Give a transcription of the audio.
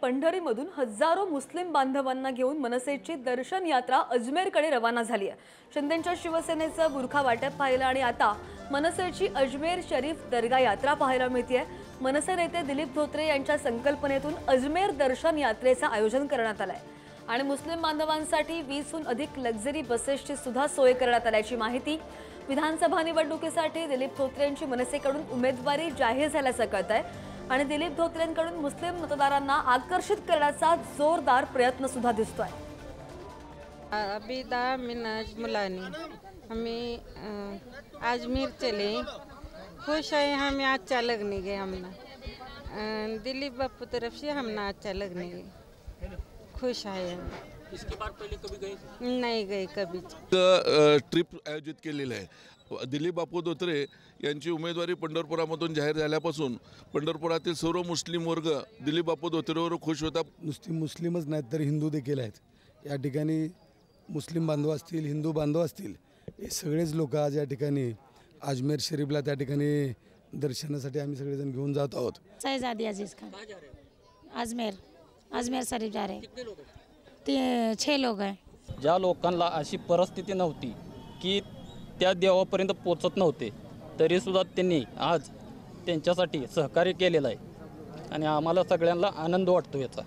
पंढरीमधून हजारो मुस्लिम बांधवांना घेऊन मनसेची दर्शन यात्रा अजमेरकडे रवाना झाली आहे। शिंदेंच्या शिवसेनेचं बुरखा वाटप पाहिलं आणि आता मनसेची अजमेर शरीफ दर्गा यात्रा पाहायला मिळतेय। मनसे नेते दिलीप धोत्रे यांच्या संकल्पनेतून अजमेर दर्शन यात्रेचं आयोजन करण्यात आलंय आणि मुस्लिम बांधवांसाठी 20हून अधिक लक्झरी बसेसची सुद्धा सोय करण्यात आल्याची माहिती विधानसभा निवडणुकीसाठी दिलीप धोत्रे यांची मनसेकडून उमेदवारी जाहीर झाल्याचं कळतंय आणि दिलीप धोत्रेंकडून मुस्लिम मतदारांना आकर्षित करण्याचा जोरदार प्रयत्न सुद्धा दिसतोय। अबीदा मिनाज मुलानी हमें अजमेर चले, खुश है हमें अच्छा लगने गए, हमने दिलीप बापू तरफ से हमने अच्छा लगने गए, खुश है। इसके बाद पहले कभी गए नहीं गए कभी। ट्रिप आयोजित केलेली आहे। दिलीप बापू धोत्रे यांची उमेदवारी पंढरपुरामधून जाहीर झाल्यापासून पंढरपुरातील सर्व मुस्लिम वर्ग दिलीप बापू धोत्रेवर खुश होता। मुस्लिमच नाहीत तर हिंदू देखील आहेत। या ठिकाणी मुस्लिम बांधव असतील, हिंदू बांधव असतील, हे सगळेच लोक आज या ठिकाणी अजमेर शरीफला त्या ठिकाणी दर्शनासाठी आम्ही सगळेजण घेऊन जात आहोत। शहजादी अजीज खान अजमेर शरीफ जा रहे। कितने लोग हैं? 6 लोग हैं। ज्या लोकांना अशी परिस्थिती नव्हती की त्या देवापर्यंत पोहोचत नव्हते, तरी सुद्धा त्यांनी आज त्यांच्यासाठी सहकार्य केलेलं आहे आणि आम्हाला सगळ्यांना आनंद वाटतो याचा।